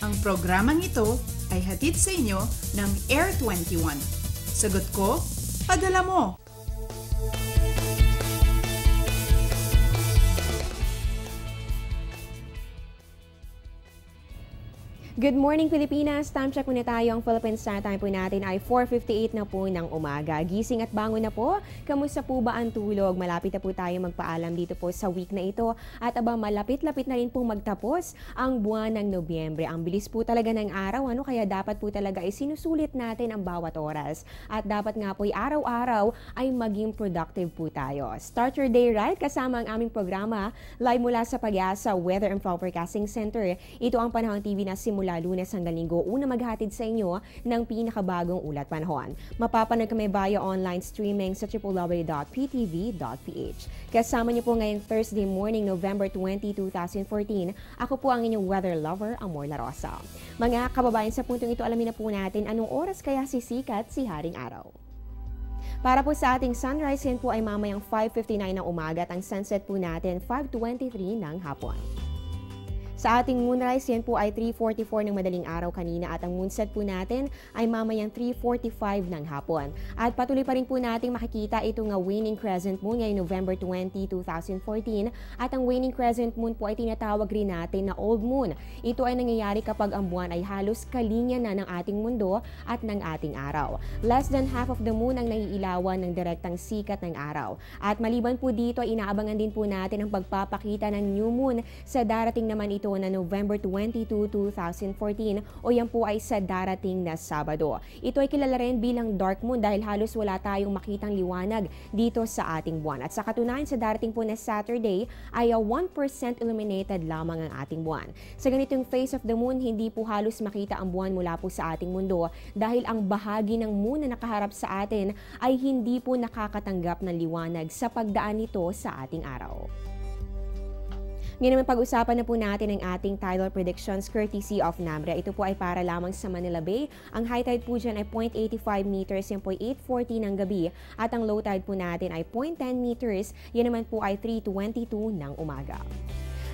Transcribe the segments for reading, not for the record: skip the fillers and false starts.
Ang programang ito ay hatid sa inyo ng Air 21. Sagot ko, padala mo! Good morning, Pilipinas! Time check muna tayo. Ang Philippine Standard Time po natin ay 4:58 na po ng umaga. Gising at bangon na po. Kamusta po ba ang tulog? Malapit na po tayo magpaalam dito po sa week na ito. At aba, malapit-lapit na rin pong magtapos ang buwan ng Nobyembre. Ang bilis po talaga ng araw, kaya dapat po talaga ay sinusulit natin ang bawat oras. At dapat nga po araw-araw ay maging productive po tayo. Start your day right kasama ang aming programa live mula sa Pag-asa Weather and Forecasting Center. Ito ang Panahon TV na simula Lunes hanggang Linggo, una maghatid sa inyo ng pinakabagong ulat panahon. Mapapanood kami via online streaming sa www.ptv.ph. Kasama niyo po ngayong Thursday morning, November 20, 2014. Ako po ang inyong weather lover, Amor La Rosa. Mga kababayan, sa puntong ito alamin na po natin anong oras kaya sisikat si Haring Araw. Para po sa ating sunrise, yan po ay mamayang 5:59 ng umaga at ang sunset po natin 5:23 ng hapon. Sa ating moonrise, yan po ay 3:44 ng madaling araw kanina at ang moonset po natin ay mamayang 3:45 ng hapon. At patuloy pa rin po nating makikita ito nga waning crescent moon ngayong November 20, 2014 at ang waning crescent moon po ay tinatawag rin natin na old moon. Ito ay nangyayari kapag ang buwan ay halos kalinya na ng ating mundo at ng ating araw. Less than half of the moon ang naiilawan ng direktang sikat ng araw. At maliban po dito ay inaabangan din po natin ang pagpapakita ng new moon sa darating naman ito na November 22, 2014 o yan po ay sa darating na Sabado. Ito ay kilala rin bilang dark moon dahil halos wala tayong makitang liwanag dito sa ating buwan. At sa katunayan sa darating po na Saturday ay 1% illuminated lamang ang ating buwan. Sa ganitong phase of the moon, hindi po halos makita ang buwan mula po sa ating mundo dahil ang bahagi ng moon na nakaharap sa atin ay hindi po nakakatanggap ng liwanag sa pagdaan nito sa ating araw. Ngayon naman pag-usapan na po natin ang ating tidal predictions courtesy of NAMRA. Ito po ay para lamang sa Manila Bay. Ang high tide po dyan ay 0.85 meters, yan po ay 8:40 ng gabi. At ang low tide po natin ay 0.10 meters, yan naman po ay 3:22 ng umaga.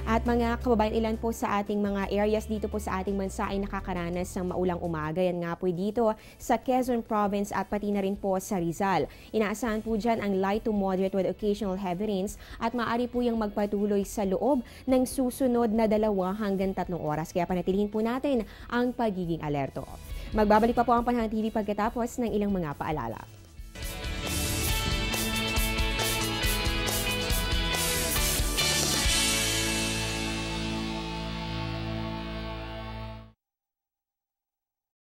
At mga kababayan, ilan po sa ating mga areas dito po sa ating bansa ay nakakaranas ng maulang umaga. Yan nga po dito sa Quezon Province at pati na rin po sa Rizal. Inaasahan po dyan ang light to moderate with occasional heavy rains at maaari po yung magpatuloy sa loob ng susunod na 2 hanggang 3 oras. Kaya panatilihin po natin ang pagiging alerto. Magbabalik pa po ang Panahon TV pagkatapos ng ilang mga paalala.